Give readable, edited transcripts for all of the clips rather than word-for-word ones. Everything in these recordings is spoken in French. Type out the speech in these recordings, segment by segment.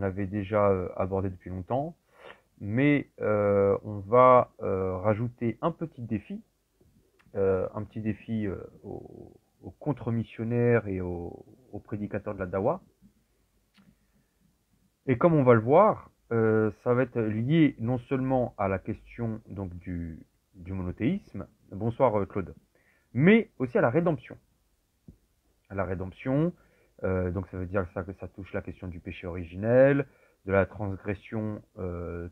qu'on avait déjà abordé depuis longtemps, mais on va rajouter un petit défi aux contre-missionnaires et aux prédicateurs de la Dawa. Et comme on va le voir, ça va être lié non seulement à la question donc du monothéisme, bonsoir Claude, mais aussi à la rédemption. À la rédemption, donc ça veut dire que ça touche la question du péché originel, de la transgression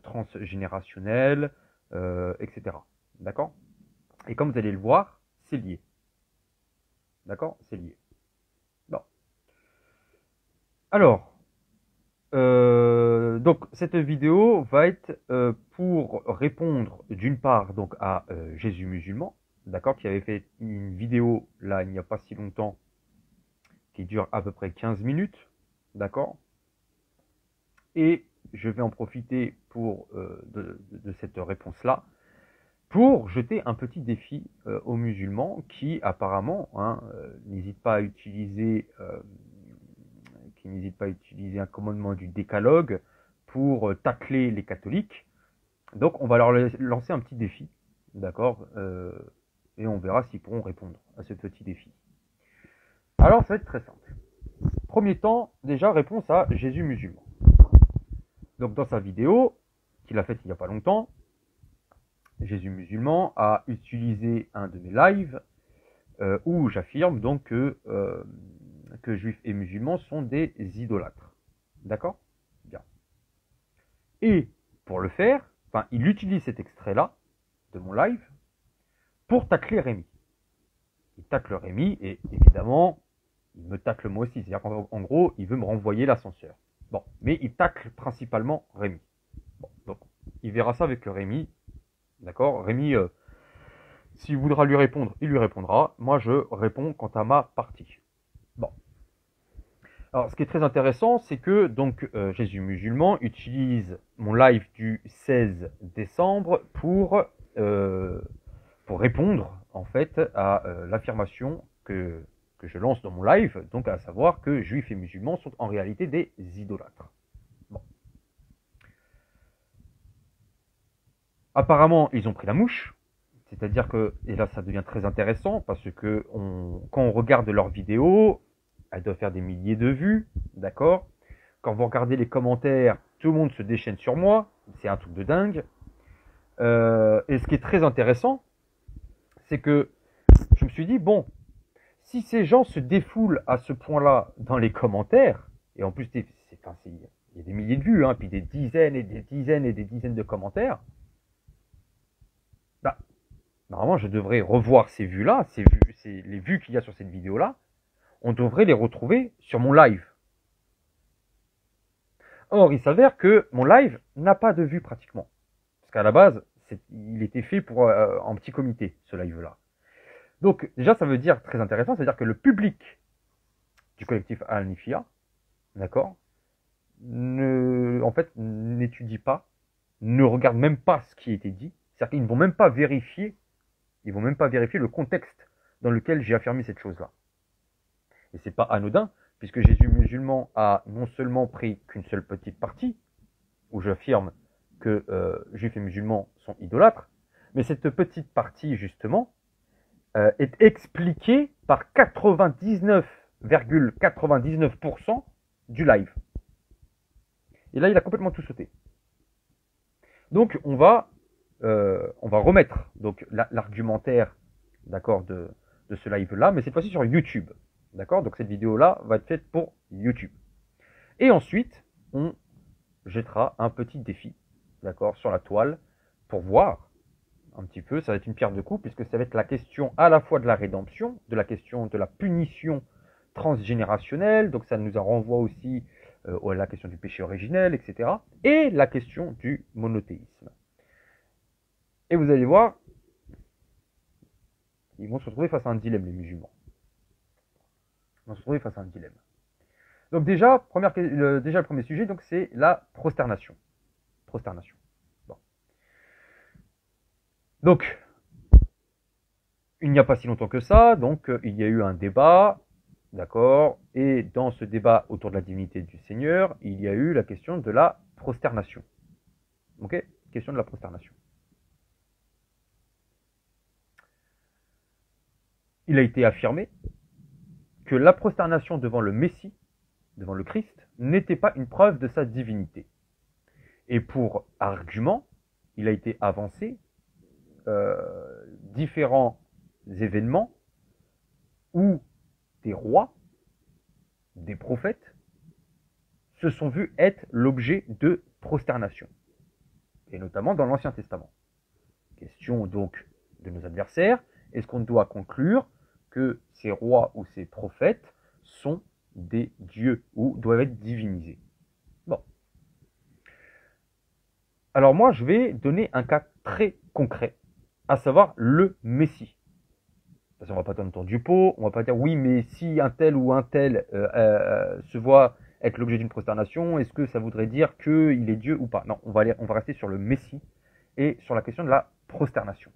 transgénérationnelle, etc. D'accord? Et comme vous allez le voir, c'est lié. D'accord? C'est lié. Bon. Alors, donc cette vidéo va être pour répondre d'une part donc à Jésus musulman, d'accord, qui avait fait une vidéo là il n'y a pas si longtemps qui dure à peu près 15 minutes, d'accord, et je vais en profiter pour de cette réponse là pour jeter un petit défi aux musulmans qui apparemment n'hésitent pas à utiliser un commandement du décalogue pour tacler les catholiques. Donc on va leur lancer un petit défi, d'accord, et on verra s'ils pourront répondre à ce petit défi. Alors ça va être très simple. Premier temps, déjà réponse à Jésus musulman. Donc dans sa vidéo, qu'il a faite il n'y a pas longtemps, Jésus musulman a utilisé un de mes lives où j'affirme donc que juifs et musulmans sont des idolâtres. D'accord? Bien. Et pour le faire, il utilise cet extrait-là de mon live pour tacler Rémi. Il tacle Rémi et évidemment, il me tacle moi aussi. C'est-à-dire qu'en gros, il veut me renvoyer l'ascenseur. Bon, mais il tacle principalement Rémi. Bon, donc, il verra ça avec Rémi. D'accord? Rémi, s'il voudra lui répondre, il lui répondra. Moi, je réponds quant à ma partie. Bon. Alors, ce qui est très intéressant, c'est que donc Jésus musulman utilise mon live du 16 décembre pour répondre en fait à l'affirmation que je lance dans mon live, donc à savoir que juifs et musulmans sont en réalité des idolâtres. Bon. Apparemment, ils ont pris la mouche, c'est-à-dire que, et là ça devient très intéressant, parce que quand on regarde leurs vidéos, elles doivent faire des milliers de vues, d'accord? Quand vous regardez les commentaires, tout le monde se déchaîne sur moi, c'est un truc de dingue. Et ce qui est très intéressant, c'est que je me suis dit, bon, si ces gens se défoulent à ce point-là dans les commentaires, et en plus, il y a des milliers de vues, hein, puis des dizaines et des dizaines et des dizaines de commentaires, bah, normalement, je devrais revoir ces vues-là, les vues qu'il y a sur cette vidéo-là, on devrait les retrouver sur mon live. Or, il s'avère que mon live n'a pas de vues pratiquement. Parce qu'à la base, il était fait pour en petit comité, ce live-là. Donc, déjà, ça veut dire, très intéressant, c'est-à-dire que le public du collectif Al-Nifia, d'accord, en fait, n'étudie pas, ne regarde même pas ce qui a été dit. C'est-à-dire qu'ils ne vont même pas vérifier, le contexte dans lequel j'ai affirmé cette chose-là. Et c'est pas anodin, puisque Jésus musulman a non seulement pris qu'une seule petite partie, où j'affirme que juifs et musulmans sont idolâtres, mais cette petite partie, justement, est expliquée par 99,99% du live. Et là, il a complètement tout sauté. Donc, on va remettre donc l'argumentaire, d'accord, de ce live-là, mais cette fois-ci sur YouTube. D'accord? Donc, cette vidéo-là va être faite pour YouTube. Et ensuite, on jettera un petit défi, d'accord, sur la toile, pour voir un petit peu, ça va être une pierre de coups, puisque ça va être la question à la fois de la rédemption, de la question de la punition transgénérationnelle, donc ça nous en renvoie aussi à la question du péché originel, etc., et la question du monothéisme. Et vous allez voir, ils vont se retrouver face à un dilemme, les musulmans. Ils vont se retrouver face à un dilemme. Donc déjà, le premier sujet, donc c'est la prosternation. Prosternation. Bon. Donc, il n'y a pas si longtemps que ça, donc il y a eu un débat D'accord? Et dans ce débat autour de la divinité du Seigneur, il y a eu la question de la prosternation. Ok? Question de la prosternation. Il a été affirmé que la prosternation devant le Messie, devant le Christ, n'était pas une preuve de sa divinité. Et pour argument, il a été avancé différents événements où des rois, des prophètes, se sont vus être l'objet de prosternation, et notamment dans l'Ancien Testament. Question donc de nos adversaires, est-ce qu'on doit conclure que ces rois ou ces prophètes sont des dieux ou doivent être divinisés? Bon. Alors moi, je vais donner un cas très concret, à savoir le Messie. Parce qu'on ne va pas tourner autour du pot, on ne va pas dire oui, mais si un tel ou un tel se voit être l'objet d'une prosternation, est-ce que ça voudrait dire qu'il est Dieu ou pas? Non, on va rester sur le Messie et sur la question de la prosternation.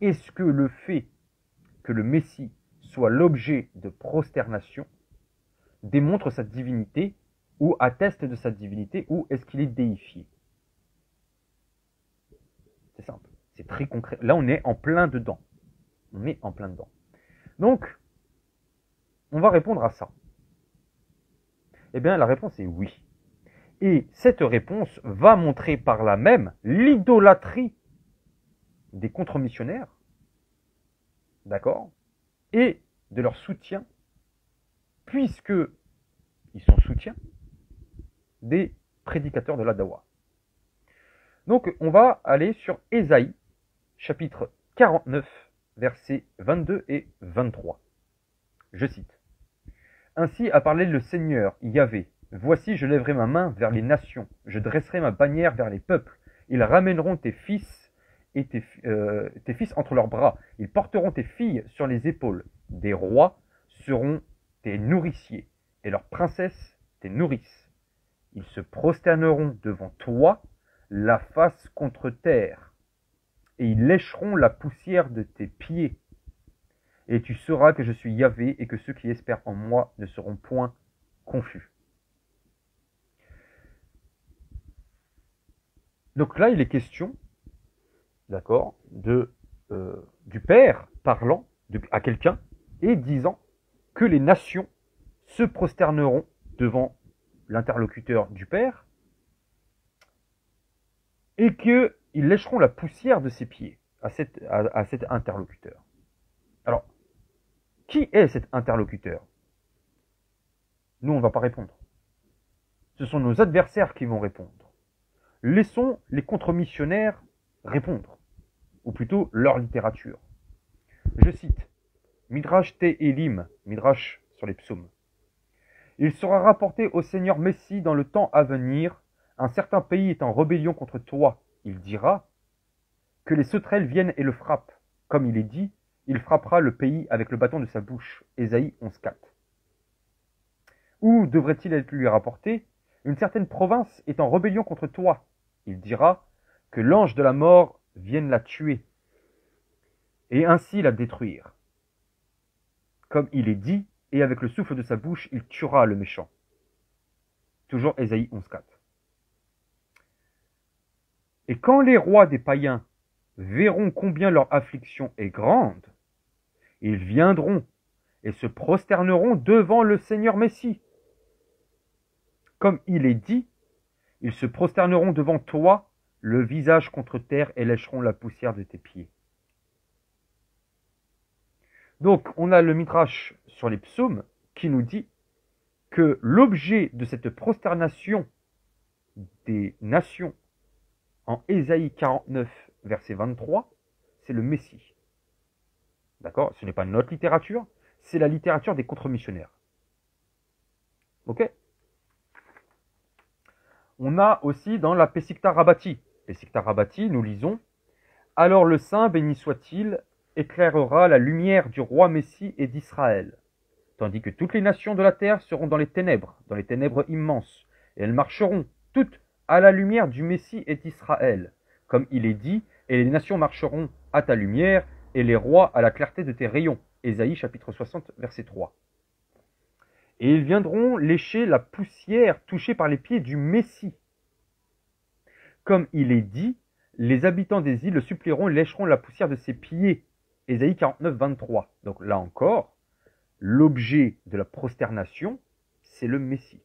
Est-ce que le fait que le Messie soit l'objet de prosternation démontre sa divinité ou atteste de sa divinité, ou est-ce qu'il est déifié? C'est simple, c'est très concret. Là, on est en plein dedans. On est en plein dedans. Donc, on va répondre à ça. Eh bien, la réponse est oui. Et cette réponse va montrer par là même l'idolâtrie des contre-missionnaires, d'accord, et de leur soutien, puisque ils sont soutiens des prédicateurs de la Dawa. Donc, on va aller sur Ésaïe, chapitre 49, versets 22 et 23. Je cite. Ainsi a parlé le Seigneur, Yahvé. Voici, je lèverai ma main vers les nations, je dresserai ma bannière vers les peuples. Ils ramèneront tes fils et tes fils entre leurs bras. Ils porteront tes filles sur les épaules. Des rois seront tes nourriciers, et leurs princesses tes nourrices. Ils se prosterneront devant toi, la face contre terre, et ils lécheront la poussière de tes pieds. Et tu sauras que je suis Yahvé et que ceux qui espèrent en moi ne seront point confus. Donc là, il est question, d'accord, du Père parlant à quelqu'un et disant que les nations se prosterneront devant l'interlocuteur du Père et qu'ils lécheront la poussière de ses pieds à cet interlocuteur. Alors, qui est cet interlocuteur? Nous, on ne va pas répondre. Ce sont nos adversaires qui vont répondre. Laissons les contre-missionnaires répondre, ou plutôt leur littérature. Je cite, Midrash Te-Elim, Midrash sur les psaumes. Il sera rapporté au Seigneur Messie dans le temps à venir, un certain pays est en rébellion contre toi. Il dira que les sauterelles viennent et le frappent. Comme il est dit, il frappera le pays avec le bâton de sa bouche. Ésaïe 11.4. Où devrait-il être lui rapporté? Une certaine province est en rébellion contre toi. Il dira que l'ange de la mort vienne la tuer et ainsi la détruire. Comme il est dit, et avec le souffle de sa bouche, il tuera le méchant. Toujours Ésaïe 11.4. Et quand les rois des païens verront combien leur affliction est grande, ils viendront et se prosterneront devant le Seigneur Messie. Comme il est dit, ils se prosterneront devant toi, le visage contre terre, et lécheront la poussière de tes pieds. Donc, on a le Midrash sur les psaumes qui nous dit que l'objet de cette prosternation des nations en Ésaïe 49, verset 23, c'est le Messie. D'accord? Ce n'est pas notre littérature, c'est la littérature des contre-missionnaires. Ok? On a aussi dans la Pesikta Rabbati. Pesikta Rabbati, nous lisons « Alors le Saint, béni soit-il, éclairera la lumière du roi Messie et d'Israël, tandis que toutes les nations de la terre seront dans les ténèbres immenses, et elles marcheront toutes à la lumière du Messie et d'Israël, comme il est dit, et les nations marcheront à ta lumière, et les rois à la clarté de tes rayons. » Ésaïe chapitre 60, verset 3. Et ils viendront lécher la poussière touchée par les pieds du Messie. Comme il est dit, les habitants des îles le supplieront et lécheront la poussière de ses pieds. Ésaïe 49, 23. Donc là encore, l'objet de la prosternation, c'est le Messie.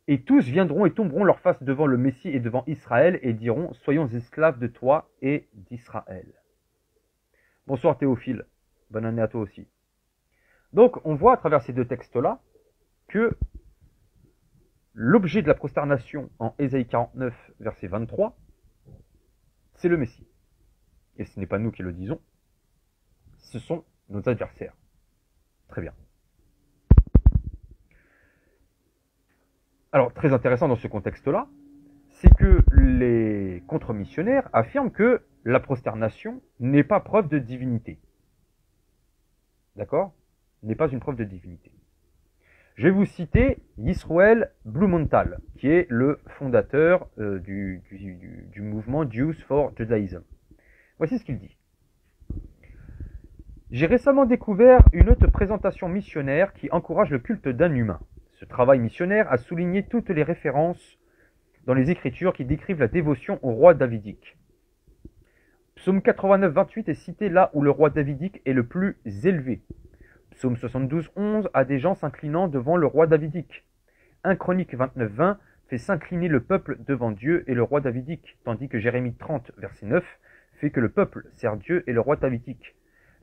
Et tous viendront et tomberont leur face devant le Messie et devant Israël et diront, soyons esclaves de toi et d'Israël. Bonsoir Théophile, bonne année à toi aussi. Donc on voit à travers ces deux textes-là que l'objet de la prosternation en Ésaïe 49, verset 23, c'est le Messie. Et ce n'est pas nous qui le disons, ce sont nos adversaires. Très bien. Alors, très intéressant dans ce contexte-là, c'est que les contre-missionnaires affirment que la prosternation n'est pas preuve de divinité. D'accord? N'est pas une preuve de divinité. Je vais vous citer Yisroel Blumenthal, qui est le fondateur du mouvement Jews for Judaism. Voici ce qu'il dit. J'ai récemment découvert une autre présentation missionnaire qui encourage le culte d'un humain. Ce travail missionnaire a souligné toutes les références dans les Écritures qui décrivent la dévotion au roi davidique. Psaume 89, 28 est cité là où le roi davidique est le plus élevé. Psaume 72, 11 a des gens s'inclinant devant le roi davidique. 1 Chronique 29, 20 fait s'incliner le peuple devant Dieu et le roi davidique, tandis que Jérémie 30, verset 9 fait que le peuple sert Dieu et le roi davidique.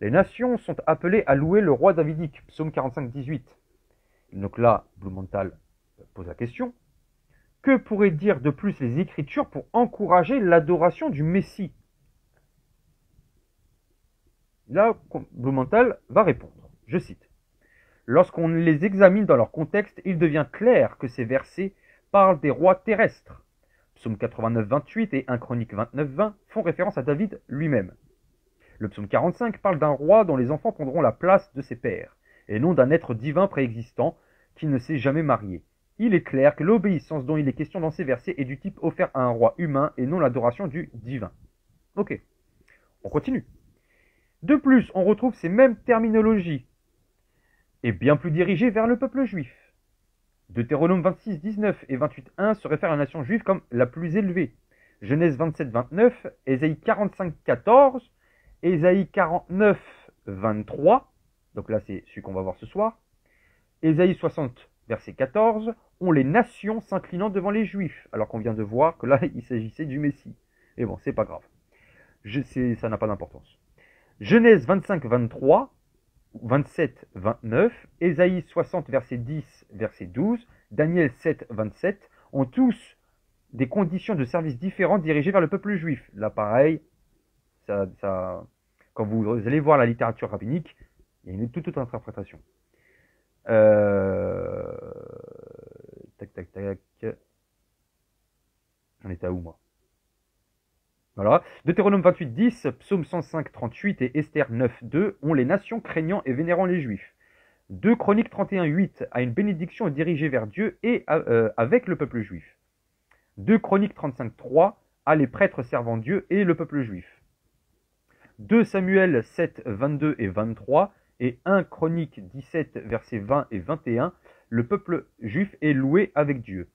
Les nations sont appelées à louer le roi davidique. Psaume 45, 18. Donc là, Blumenthal pose la question. Que pourraient dire de plus les Écritures pour encourager l'adoration du Messie? Là, Blumenthal va répondre. Je cite. Lorsqu'on les examine dans leur contexte, il devient clair que ces versets parlent des rois terrestres. Psaume 89, 28 et 1 Chronique 29, 20 font référence à David lui-même. Le psaume 45 parle d'un roi dont les enfants prendront la place de ses pères, et non d'un être divin préexistant qui ne s'est jamais marié. Il est clair que l'obéissance dont il est question dans ces versets est du type offert à un roi humain et non l'adoration du divin. Ok, on continue. De plus, on retrouve ces mêmes terminologies, et bien plus dirigées vers le peuple juif. Deutéronome 26, 19 et 28, 1 se réfèrent à la nation juive comme la plus élevée. Genèse 27, 29, Ésaïe 45, 14, Ésaïe 49, 23, donc là c'est celui qu'on va voir ce soir, Ésaïe 60, verset 14, ont les nations s'inclinant devant les Juifs, alors qu'on vient de voir que là il s'agissait du Messie. Et bon, c'est pas grave, ça n'a pas d'importance. Genèse 25, 23, 27, 29, Ésaïe 60, verset 10, verset 12, Daniel 7, 27, ont tous des conditions de service différentes dirigées vers le peuple juif. Là pareil, quand vous allez voir la littérature rabbinique, il y a une toute autre interprétation. Tac, tac, tac. J'en étais à où, moi? Voilà. Deutéronome 28, 10, Psaume 105, 38 et Esther 9, 2 ont les nations craignant et vénérant les Juifs. 2 Chroniques 31, 8 a une bénédiction dirigée vers Dieu et avec le peuple juif. 2 Chroniques 35, 3 a les prêtres servant Dieu et le peuple juif. 2 Samuel 7, 22 et 23 et 1 Chronique 17, versets 20 et 21, le peuple juif est loué avec Dieu.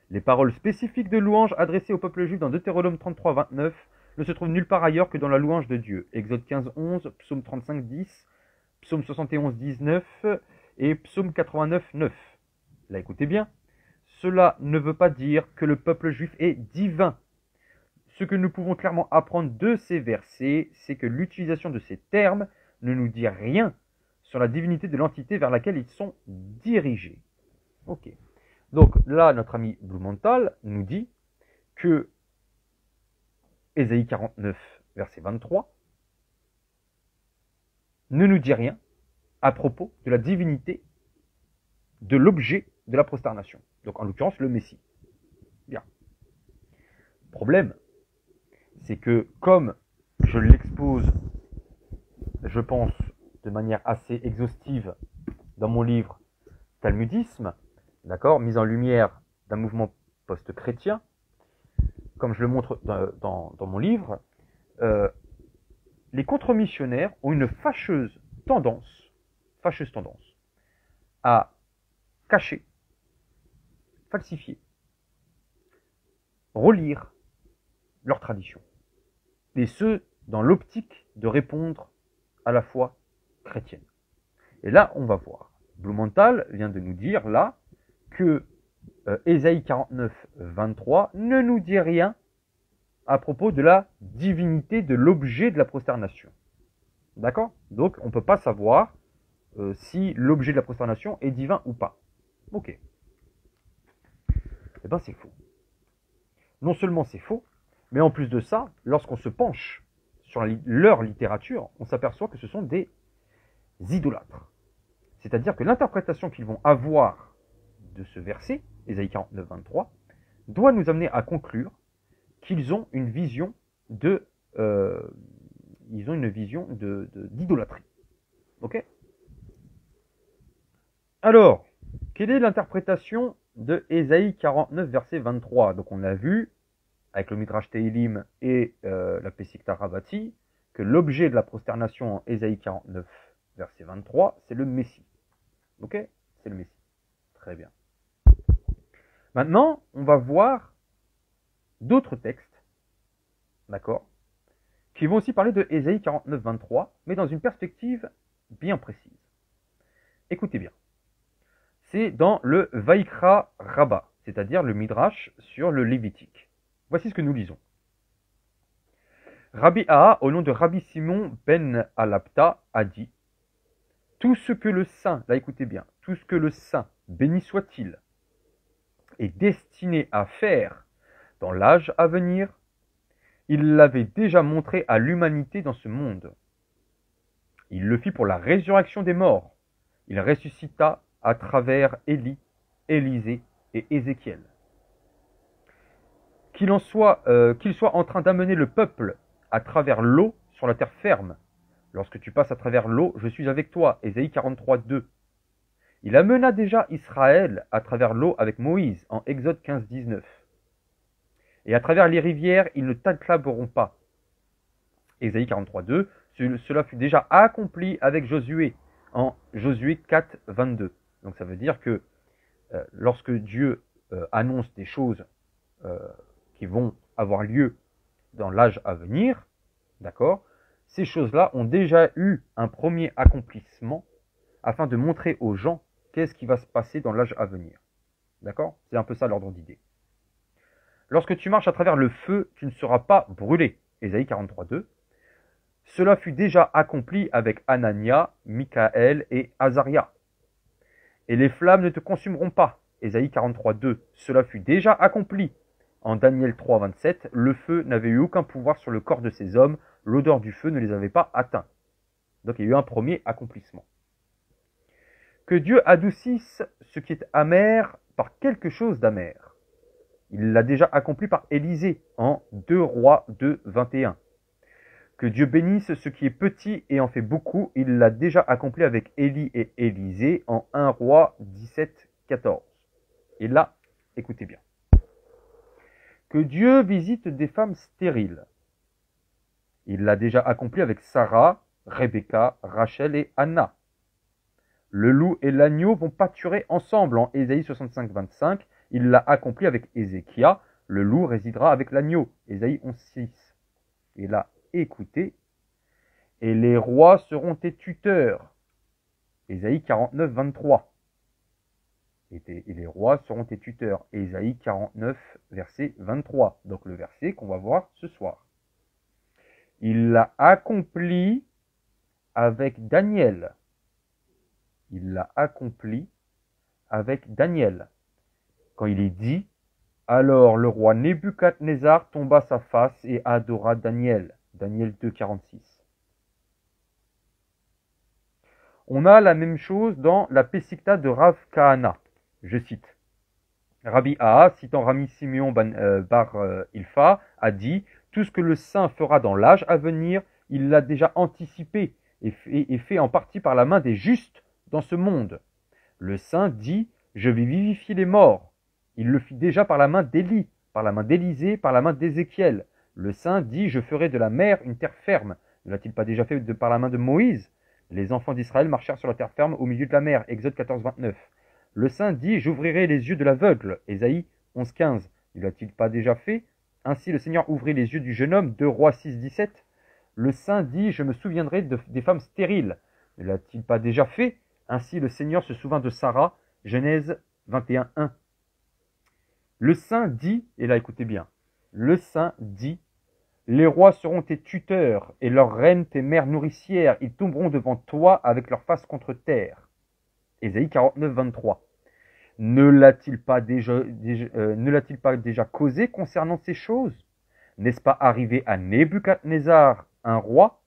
Les paroles spécifiques de louange adressées au peuple juif dans Deutéronome 33, 29 ne se trouvent nulle part ailleurs que dans la louange de Dieu. Exode 15, 11, Psaume 35, 10, Psaume 71, 19 et Psaume 89, 9. Là, écoutez bien, cela ne veut pas dire que le peuple juif est divin. Ce que nous pouvons clairement apprendre de ces versets, c'est que l'utilisation de ces termes ne nous dit rien sur la divinité de l'entité vers laquelle ils sont dirigés. Ok. Donc là, notre ami Blumenthal nous dit que Ésaïe 49, verset 23, ne nous dit rien à propos de la divinité de l'objet de la prosternation. Donc en l'occurrence, le Messie. Bien. Problème, c'est que comme je l'expose, je pense, de manière assez exhaustive dans mon livre Talmudisme, d'accord, mise en lumière d'un mouvement post-chrétien, comme je le montre dans mon livre, les contre-missionnaires ont une fâcheuse tendance à cacher, falsifier, relire leur tradition. Et ce, dans l'optique de répondre à la foi chrétienne. Et là, on va voir. Blumenthal vient de nous dire là que Ésaïe 49, 23 ne nous dit rien à propos de la divinité de l'objet de la prosternation. D'accord? Donc, on ne peut pas savoir si l'objet de la prosternation est divin ou pas. Ok. Eh bien, c'est faux. Non seulement c'est faux, mais en plus de ça, lorsqu'on se penche sur leur littérature, on s'aperçoit que ce sont des idolâtres. C'est-à-dire que l'interprétation qu'ils vont avoir de ce verset, Ésaïe 49, 23, doit nous amener à conclure qu'ils ont une vision d'idolâtrie. Ok? Alors, quelle est l'interprétation de Ésaïe 49, verset 23? Donc on a vu, avec le Midrash Teilim et la Pesikta Rabati, que l'objet de la prosternation en Ésaïe 49, verset 23, c'est le Messie. Ok? C'est le Messie. Très bien. Maintenant, on va voir d'autres textes, d'accord, qui vont aussi parler de Ésaïe 49, 23, mais dans une perspective bien précise. Écoutez bien. C'est dans le Vaikra Rabbah, c'est-à-dire le Midrash sur le Lévitique. Voici ce que nous lisons. Rabbi Aha, au nom de Rabbi Simon ben Alapta, a dit: tout ce que le saint, là écoutez bien, tout ce que le saint, béni soit-il, est destiné à faire dans l'âge à venir, il l'avait déjà montré à l'humanité dans ce monde. Il le fit pour la résurrection des morts. Il ressuscita à travers Élie, Élisée et Ézéchiel. Qu'il soit en train d'amener le peuple à travers l'eau sur la terre ferme. Lorsque tu passes à travers l'eau, je suis avec toi. Ésaïe 43, 2. Il amena déjà Israël à travers l'eau avec Moïse en Exode 15, 19. Et à travers les rivières, ils ne t'acclameront pas. Ésaïe 43, 2. Cela fut déjà accompli avec Josué en Josué 4, 22. Donc ça veut dire que lorsque Dieu annonce des choses qui vont avoir lieu dans l'âge à venir, d'accord, ces choses-là ont déjà eu un premier accomplissement afin de montrer aux gens qu'est-ce qui va se passer dans l'âge à venir. D'accord? C'est un peu ça l'ordre d'idée. Lorsque tu marches à travers le feu, tu ne seras pas brûlé. Ésaïe 43, 2. Cela fut déjà accompli avec Anania, Michaël et Azaria. Et les flammes ne te consumeront pas. Ésaïe 43, 2. Cela fut déjà accompli. En Daniel 3, 27, le feu n'avait eu aucun pouvoir sur le corps de ces hommes, l'odeur du feu ne les avait pas atteints. Donc il y a eu un premier accomplissement. Que Dieu adoucisse ce qui est amer par quelque chose d'amer. Il l'a déjà accompli par Élisée en 2 Rois 2, 21. Que Dieu bénisse ce qui est petit et en fait beaucoup, il l'a déjà accompli avec Élie et Élisée en 1 Roi 17, 14. Et là, écoutez bien. Que Dieu visite des femmes stériles. Il l'a déjà accompli avec Sarah, Rebecca, Rachel et Anna. Le loup et l'agneau vont pâturer ensemble en Ésaïe 65, 25. Il l'a accompli avec Ézéchia. Le loup résidera avec l'agneau. Ésaïe 11, 6. Et là, écoutez. Et les rois seront tes tuteurs. Ésaïe 49, 23. Et les rois seront tes tuteurs. Ésaïe 49, verset 23. Donc le verset qu'on va voir ce soir. Il l'a accompli avec Daniel. Il l'a accompli avec Daniel. Quand il est dit, alors le roi Nebuchadnezzar tomba sa face et adora Daniel. Daniel 2, 46. On a la même chose dans la Pesikta de Rav Kahana. Je cite. Rabbi Aha, citant Rami Simeon bar Ilfa, a dit « Tout ce que le saint fera dans l'âge à venir, il l'a déjà anticipé et fait en partie par la main des justes dans ce monde. Le saint dit « Je vais vivifier les morts ». Il le fit déjà par la main d'Élie, par la main d'Élisée, par la main d'Ézéchiel. Le saint dit « Je ferai de la mer une terre ferme ». Ne l'a-t-il pas déjà fait par la main de Moïse? Les enfants d'Israël marchèrent sur la terre ferme au milieu de la mer. Exode 14, 29. Le saint dit, j'ouvrirai les yeux de l'aveugle. Ésaïe 11, 15. Ne l'a-t-il pas déjà fait? Ainsi le Seigneur ouvrit les yeux du jeune homme. 2 Rois 6, 17. Le saint dit, je me souviendrai des femmes stériles. Ne l'a-t-il pas déjà fait? Ainsi le Seigneur se souvint de Sarah. Genèse 21, 1. Le saint dit, et là écoutez bien, le saint dit, les rois seront tes tuteurs et leurs reines tes mères nourricières. Ils tomberont devant toi avec leur face contre terre. Ésaïe 49, 23. Ne l'a-t-il pas déjà causé concernant ces choses? N'est-ce pas arrivé à Nebuchadnezzar, un roi,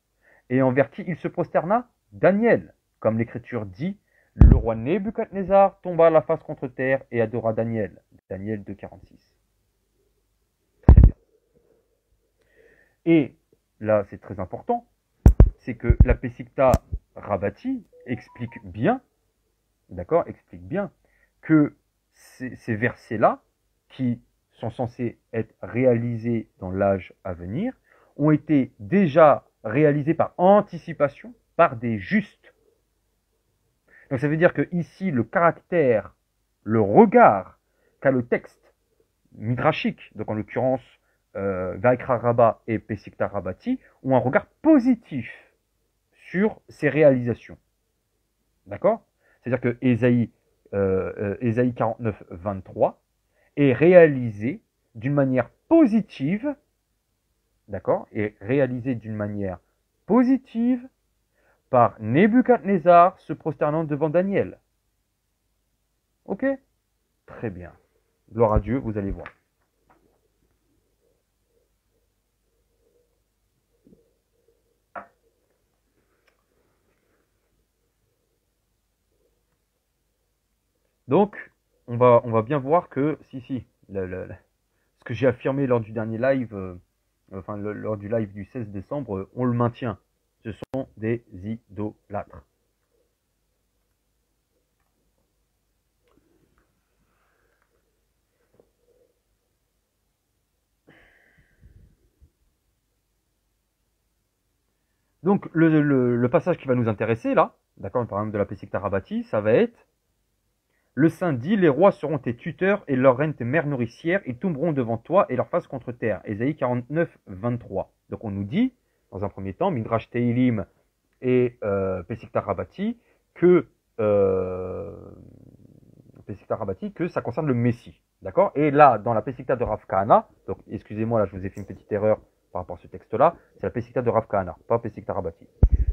et envers qui il se prosterna? Daniel, comme l'Écriture dit, le roi Nebuchadnezzar tomba la face contre terre et adora Daniel. Daniel 2, 46. Très bien. Et là, c'est très important, c'est que la Pesikta Rabbati explique bien, d'accord, explique bien que ces versets-là, qui sont censés être réalisés dans l'âge à venir, ont été déjà réalisés par anticipation par des justes. Donc ça veut dire que ici, le caractère, le regard qu'a le texte midrashique, donc en l'occurrence Vaikra Rabba et Pesikta Rabbati, ont un regard positif sur ces réalisations. D'accord? C'est-à-dire que Ésaïe 49, 23 est réalisé d'une manière positive, d'accord? Est réalisé d'une manière positive par Nebuchadnezzar se prosternant devant Daniel. Ok? Très bien. Gloire à Dieu, vous allez voir. Donc, on va bien voir que, ce que j'ai affirmé lors du dernier live, lors du live du 16 décembre, on le maintient. Ce sont des idolâtres. Donc, le passage qui va nous intéresser, là, d'accord, par exemple de la Pesikta Rabbati, ça va être le saint dit, les rois seront tes tuteurs et leurs reines tes mères nourricières, ils tomberont devant toi et leur face contre terre. Ésaïe 49, 23. Donc on nous dit, dans un premier temps, Midrash Teilim et Pesikta Rabbati, que ça concerne le Messie. D'accord? Et là, dans la Pesikta de Rav Kahana, donc excusez-moi, là je vous ai fait une petite erreur par rapport à ce texte-là, c'est la Pesikta de Rav Kahana, pas Pesikta Rabbati.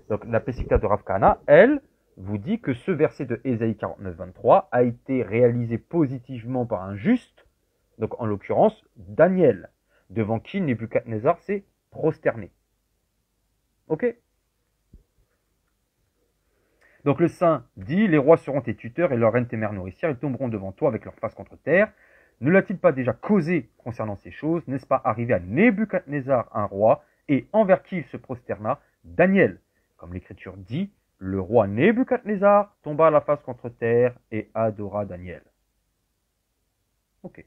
Donc la Pesikta de Rav Kahana, elle, vous dit que ce verset de Ésaïe 49, 23 a été réalisé positivement par un juste, donc en l'occurrence Daniel, devant qui Nebuchadnezzar s'est prosterné. Ok? Donc le saint dit, les rois seront tes tuteurs et leurs reines tes mères nourricières, ils tomberont devant toi avec leur face contre terre. Ne l'a-t-il pas déjà causé concernant ces choses? N'est-ce pas arrivé à Nebuchadnezzar, un roi, et envers qui il se prosterna? Daniel, comme l'Écriture dit, le roi Nebuchadnezzar tomba la face contre terre et adora Daniel. Ok.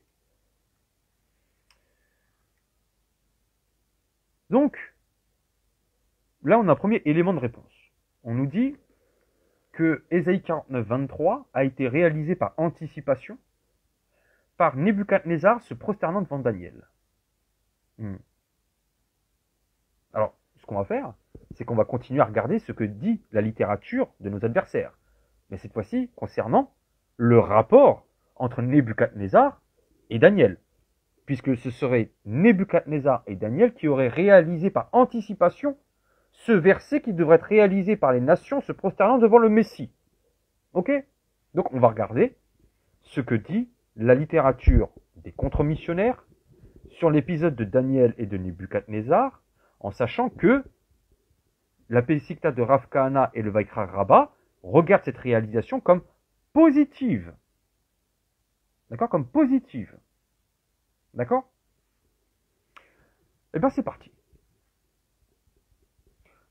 Donc, là on a un premier élément de réponse. On nous dit que Ésaïe 49, 23 a été réalisé par anticipation par Nebuchadnezzar se prosternant devant Daniel. Alors, ce qu'on va faire, c'est qu'on va continuer à regarder ce que dit la littérature de nos adversaires. Mais cette fois-ci, concernant le rapport entre Nebuchadnezzar et Daniel. Puisque ce serait Nebuchadnezzar et Daniel qui auraient réalisé par anticipation ce verset qui devrait être réalisé par les nations se prosternant devant le Messie. Ok? Donc on va regarder ce que dit la littérature des contre-missionnaires sur l'épisode de Daniel et de Nebuchadnezzar, en sachant que la Pesikta de Rav Kahana et le Vaikra Rabba regardent cette réalisation comme positive. D'accord? Comme positive. D'accord? Eh bien c'est parti.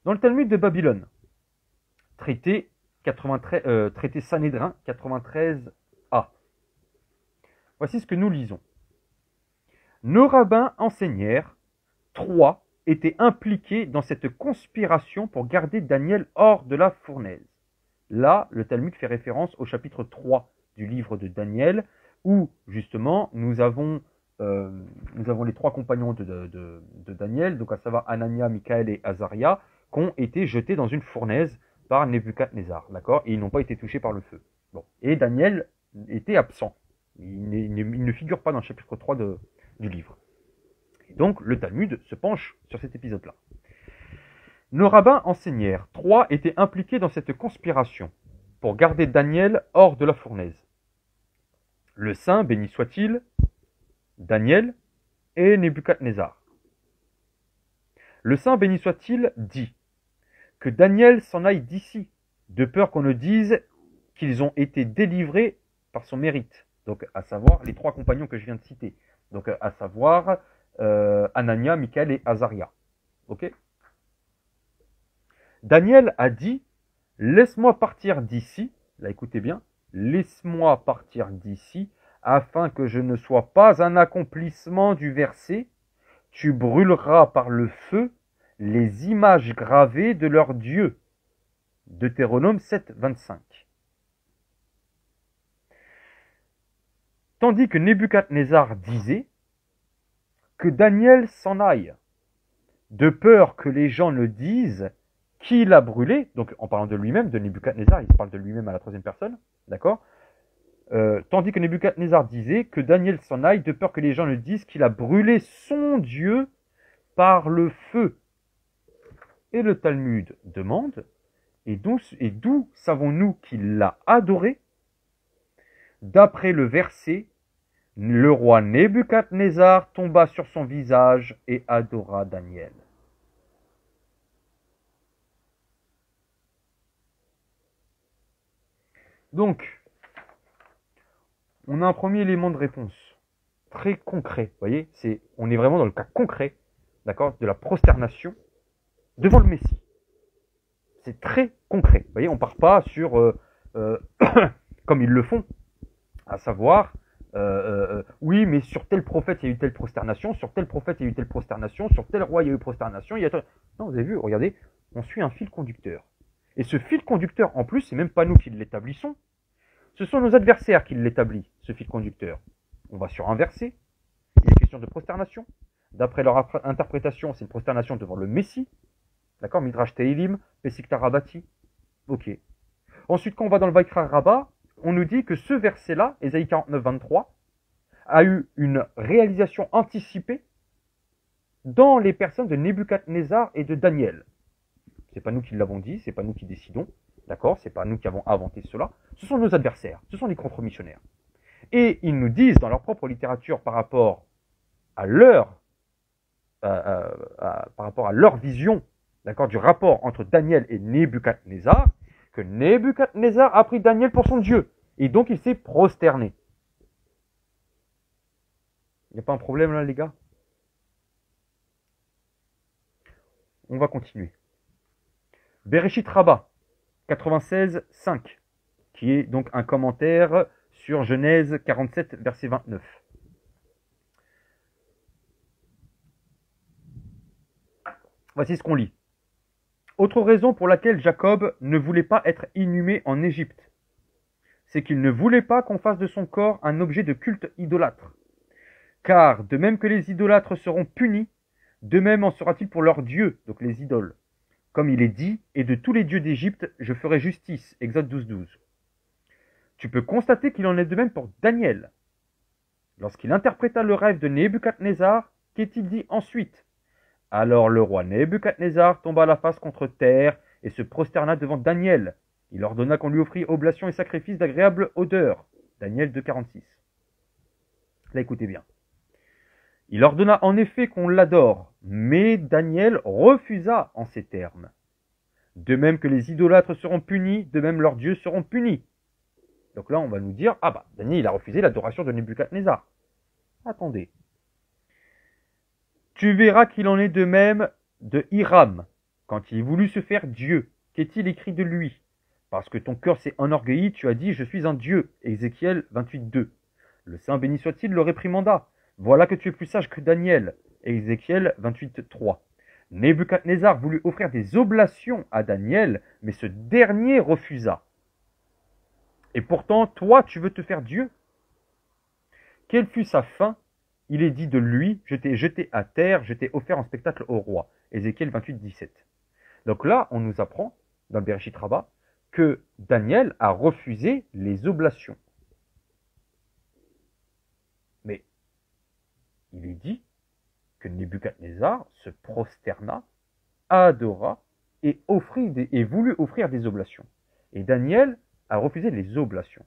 Dans le Talmud de Babylone, traité Sanhédrin 93a. Voici ce que nous lisons. Nos rabbins enseignèrent 3 était impliqué dans cette conspiration pour garder Daniel hors de la fournaise. Là, le Talmud fait référence au chapitre 3 du livre de Daniel, où justement nous avons les trois compagnons de Daniel, donc à savoir Anania, Michaël et Azaria, qui ont été jetés dans une fournaise par Nebuchadnezzar, d'accord? Et ils n'ont pas été touchés par le feu. Bon. Et Daniel était absent. Il ne figure pas dans le chapitre 3 du livre. Et donc, le Talmud se penche sur cet épisode-là. Nos rabbins enseignèrent. 3 étaient impliqués dans cette conspiration pour garder Daniel hors de la fournaise. Le saint, béni soit-il, Daniel et Nebuchadnezzar. Le saint, béni soit-il, dit que Daniel s'en aille d'ici, de peur qu'on ne dise qu'ils ont été délivrés par son mérite. Donc, à savoir les trois compagnons que je viens de citer. Donc, à savoir Anania, Michaël et Azaria. Ok? Daniel a dit, laisse-moi partir d'ici. Là, écoutez bien. Laisse-moi partir d'ici, afin que je ne sois pas un accomplissement du verset. Tu brûleras par le feu les images gravées de leurs dieux. Deutéronome 7, 25. Tandis que Nebuchadnezzar disait que Daniel s'en aille, de peur que les gens ne disent qui l'a brûlé, donc en parlant de lui-même, de Nebuchadnezzar, il parle de lui-même à la troisième personne, d'accord? Tandis que Nebuchadnezzar disait que Daniel s'en aille, de peur que les gens ne disent qu'il a brûlé son Dieu par le feu. Et le Talmud demande, et d'où savons-nous qu'il l'a adoré? D'après le verset, le roi Nebuchadnezzar tomba sur son visage et adora Daniel. Donc, on a un premier élément de réponse, très concret, vous voyez, on est vraiment dans le cas concret, d'accord, de la prosternation devant le Messie. C'est très concret, vous voyez, on ne part pas sur, comme ils le font, à savoir, oui, mais sur tel prophète, il y a eu telle prosternation, sur tel prophète, il y a eu telle prosternation, sur tel roi, il y a eu prosternation, Non, vous avez vu, regardez, on suit un fil conducteur. Et ce fil conducteur, en plus, c'est même pas nous qui l'établissons, ce sont nos adversaires qui l'établissent, ce fil conducteur. On va sur un verset, il est question de prosternation. D'après leur interprétation, c'est une prosternation devant le Messie. D'accord, Midrash Teilim, Pesik Tarabati. Ok. Ensuite, quand on va dans le Vaikra Rabbah, on nous dit que ce verset-là, Ésaïe 49, 23, a eu une réalisation anticipée dans les personnes de Nebuchadnezzar et de Daniel. C'est pas nous qui l'avons dit, c'est pas nous qui décidons, d'accord, c'est pas nous qui avons inventé cela, ce sont nos adversaires, ce sont les contre-missionnaires. Et ils nous disent dans leur propre littérature par rapport à leur vision, d'accord, du rapport entre Daniel et Nebuchadnezzar, que Nebuchadnezzar a pris Daniel pour son Dieu, et donc il s'est prosterné. Il n'y a pas un problème là, les gars? On va continuer. Bereshit Rabbah, 96, 5, qui est donc un commentaire sur Genèse 47, verset 29. Voici ce qu'on lit. Autre raison pour laquelle Jacob ne voulait pas être inhumé en Égypte, c'est qu'il ne voulait pas qu'on fasse de son corps un objet de culte idolâtre. Car de même que les idolâtres seront punis, de même en sera-t-il pour leurs dieux, donc les idoles. Comme il est dit, et de tous les dieux d'Égypte, je ferai justice. Exode 12, 12. Tu peux constater qu'il en est de même pour Daniel. Lorsqu'il interpréta le rêve de Nebuchadnezzar, qu'est-il dit ensuite? Alors le roi Nebuchadnezzar tomba la face contre terre et se prosterna devant Daniel. Il ordonna qu'on lui offrit oblation et sacrifice d'agréable odeur. Daniel 2, 46. Là, écoutez bien. Il ordonna en effet qu'on l'adore, mais Daniel refusa en ces termes. De même que les idolâtres seront punis, de même leurs dieux seront punis. Donc là, on va nous dire, ah bah, Daniel, il a refusé l'adoration de Nebuchadnezzar. Attendez. Tu verras qu'il en est de même de Hiram, quand il voulut se faire Dieu. Qu'est-il écrit de lui? Parce que ton cœur s'est enorgueilli, tu as dit, je suis un Dieu. Ézéchiel 28, 2. Le Saint béni soit-il le réprimanda. Voilà que tu es plus sage que Daniel. Ézéchiel 28, 3. Nebuchadnezzar voulut offrir des oblations à Daniel, mais ce dernier refusa. Et pourtant, toi, tu veux te faire Dieu? Quelle fut sa fin? Il est dit de lui, je t'ai jeté à terre, je t'ai offert en spectacle au roi. Ézéchiel 28, 17. Donc là, on nous apprend, dans le Bereshit Rabbah, que Daniel a refusé les oblations. Mais il est dit que Nebuchadnezzar se prosterna, adora et voulut offrir des oblations. Et Daniel a refusé les oblations.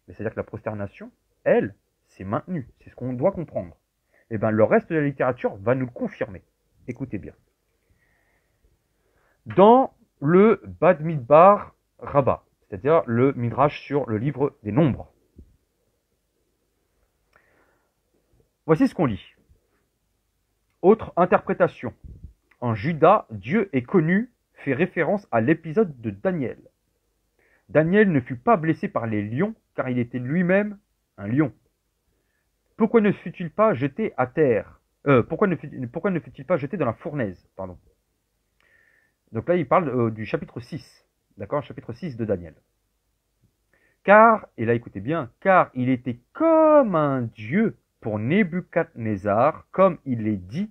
Mais c'est-à-dire que la prosternation, elle, c'est maintenu. C'est ce qu'on doit comprendre. Et bien, le reste de la littérature va nous le confirmer. Écoutez bien. Dans le Bad Midbar Rabbah, c'est-à-dire le Midrash sur le livre des nombres, voici ce qu'on lit. Autre interprétation. En Juda, Dieu est connu, fait référence à l'épisode de Daniel. Daniel ne fut pas blessé par les lions, car il était lui-même un lion. Pourquoi ne fut-il pas jeté à terre pourquoi ne fut-il pas jeté dans la fournaise? Pardon. Donc là, il parle du chapitre 6. D'accord, chapitre 6 de Daniel. Car, et là écoutez bien, car il était comme un dieu pour Nebuchadnezzar, comme il est dit.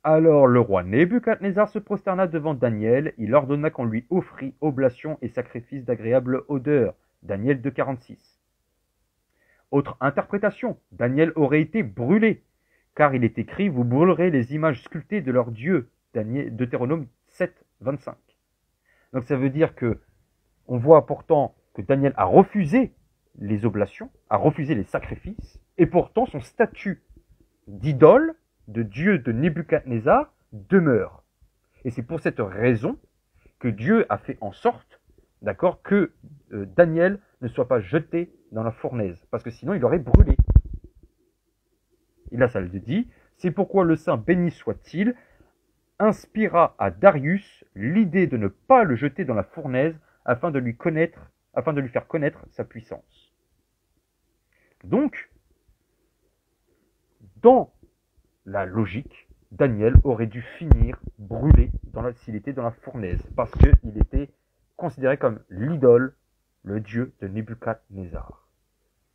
Alors le roi Nebuchadnezzar se prosterna devant Daniel, il ordonna qu'on lui offrit oblation et sacrifice d'agréable odeur. Daniel 2,46. Autre interprétation, Daniel aurait été brûlé, car il est écrit, vous brûlerez les images sculptées de leurs dieux. Deutéronome 7, 25. Donc ça veut dire que on voit pourtant que Daniel a refusé les oblations, a refusé les sacrifices, et pourtant son statut d'idole, de dieu de Nebuchadnezzar, demeure. Et c'est pour cette raison que Dieu a fait en sorte, d'accord, que Daniel ne soit pas jeté dans la fournaise, parce que sinon il aurait brûlé. Et là ça le dit, c'est pourquoi le saint béni soit-il, inspira à Darius l'idée de ne pas le jeter dans la fournaise afin de lui faire connaître sa puissance. Donc, dans la logique, Daniel aurait dû finir brûlé s'il était dans la fournaise, parce qu'il était considéré comme l'idole, le dieu de Nebuchadnezzar.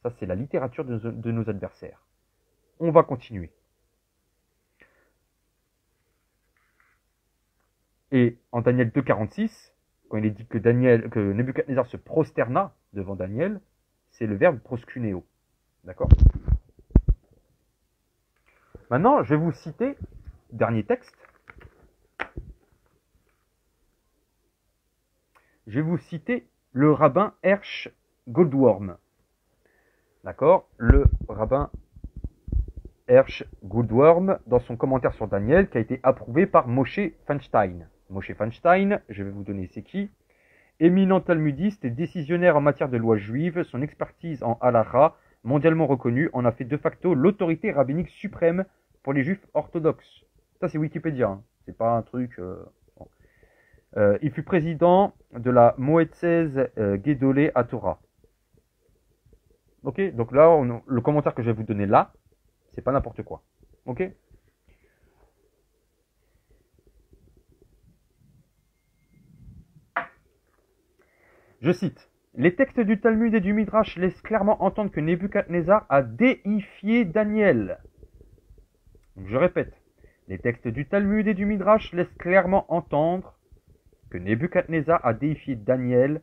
Ça, c'est la littérature de nos adversaires. On va continuer. Et en Daniel 2,46, quand il est dit que Nebuchadnezzar se prosterna devant Daniel, c'est le verbe proskuneo. D'accord? Maintenant, je vais vous citer, dernier texte. Je vais vous citer le rabbin Hersh Goldworm. D'accord? Le rabbin Hersh Goldworm, dans son commentaire sur Daniel, qui a été approuvé par Moshe Feinstein. Moshe Feinstein, je vais vous donner c'est qui. Éminent talmudiste et décisionnaire en matière de loi juive, son expertise en halakha, mondialement reconnue, en a fait de facto l'autorité rabbinique suprême pour les juifs orthodoxes. Ça c'est Wikipédia, hein. C'est pas un truc... il fut président de la Moetzez Gedolé à Torah. Ok, donc là, le commentaire que je vais vous donner là, c'est pas n'importe quoi. Ok? Je cite. Les textes du Talmud et du Midrash laissent clairement entendre que Nebuchadnezzar a déifié Daniel. Donc je répète. Les textes du Talmud et du Midrash laissent clairement entendre que Nebuchadnezzar a déifié Daniel.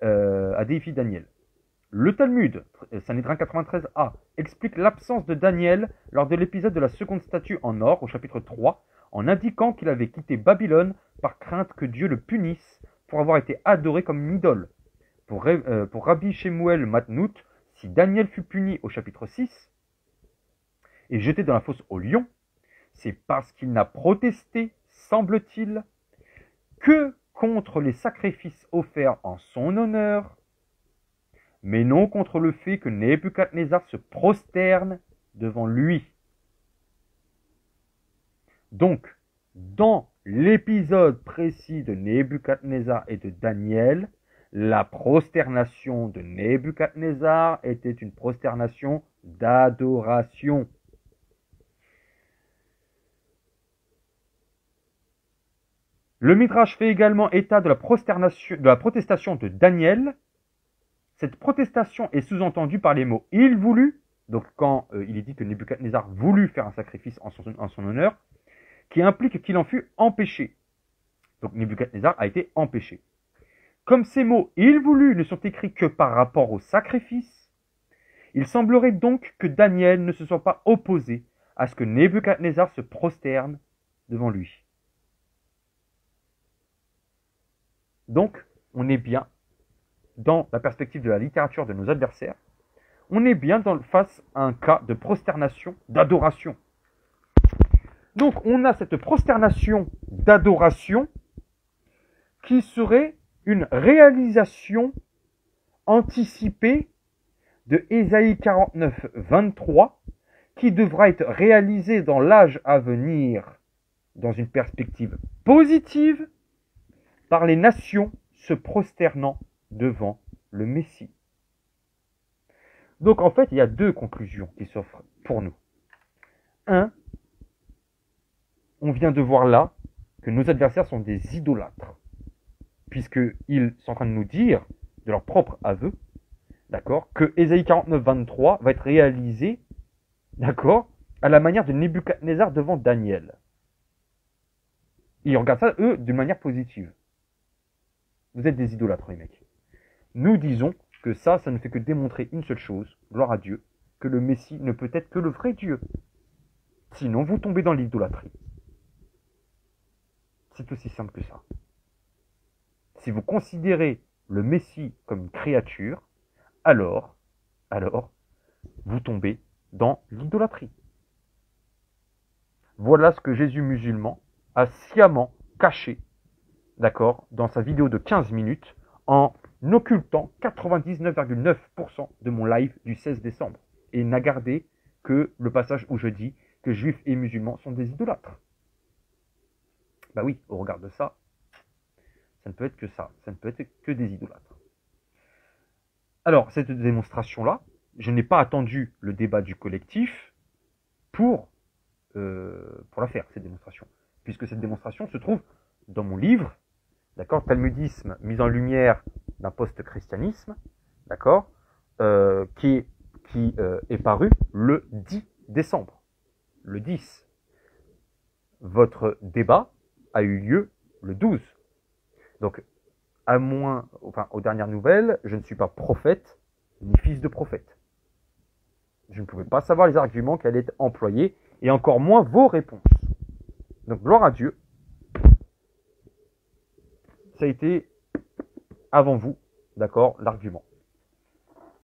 Le Talmud, Sanhédrin 93a, explique l'absence de Daniel lors de l'épisode de la seconde statue en or, au chapitre 3, en indiquant qu'il avait quitté Babylone par crainte que Dieu le punisse pour avoir été adoré comme une idole. Pour Rabbi Shemuel Matnout, si Daniel fut puni au chapitre 6 et jeté dans la fosse au lion, c'est parce qu'il n'a protesté, semble-t-il, que contre les sacrifices offerts en son honneur, mais non contre le fait que Nebuchadnezzar se prosterne devant lui. Donc, dans l'épisode précis de Nebuchadnezzar et de Daniel, la prosternation de Nebuchadnezzar était une prosternation d'adoration. Le Midrash fait également état de la protestation de Daniel. Cette protestation est sous-entendue par les mots « il voulut », donc quand il est dit que Nebuchadnezzar voulut faire un sacrifice en son honneur, qui implique qu'il en fut empêché. Donc Nebuchadnezzar a été empêché. Comme ces mots « il voulut » ne sont écrits que par rapport au sacrifice, il semblerait donc que Daniel ne se soit pas opposé à ce que Nebuchadnezzar se prosterne devant lui. Donc, on est bien dans la perspective de la littérature de nos adversaires, on est bien face à un cas de prosternation, d'adoration. Donc, on a cette prosternation d'adoration qui serait une réalisation anticipée de Ésaïe 49, 23, qui devra être réalisée dans l'âge à venir, dans une perspective positive, par les nations se prosternant devant le Messie. Donc en fait, il y a deux conclusions qui s'offrent pour nous. Un, on vient de voir là que nos adversaires sont des idolâtres, puisqu'ils sont en train de nous dire, de leur propre aveu, d'accord, que Ésaïe 49, 23 va être réalisé, d'accord, à la manière de Nebuchadnezzar devant Daniel. Ils regardent ça, eux, d'une manière positive. Vous êtes des idolâtres, les mecs. Nous disons que ça ne fait que démontrer une seule chose, gloire à Dieu, que le Messie ne peut être que le vrai Dieu. Sinon, vous tombez dans l'idolâtrie. C'est aussi simple que ça. Si vous considérez le Messie comme une créature, alors, vous tombez dans l'idolâtrie. Voilà ce que Jésus musulman a sciemment caché, d'accord, dans sa vidéo de 15 minutes, en occultant 99,9% de mon live du 16 décembre. Et n'a gardé que le passage où je dis que juifs et musulmans sont des idolâtres. Bah oui, au regard de ça, ça ne peut être que ça, ça ne peut être que des idolâtres. Alors, cette démonstration-là, je n'ai pas attendu le débat du collectif pour la faire, cette démonstration. Puisque cette démonstration se trouve dans mon livre, d'accord, Talmudisme mis en lumière d'un post-christianisme, d'accord, qui est paru le 10 décembre. Le 10. Votre débat a eu lieu le 12. Donc, aux dernières nouvelles, je ne suis pas prophète, ni fils de prophète. Je ne pouvais pas savoir les arguments qui allaient être employés, et encore moins vos réponses. Donc, gloire à Dieu, ça a été, avant vous, d'accord, l'argument.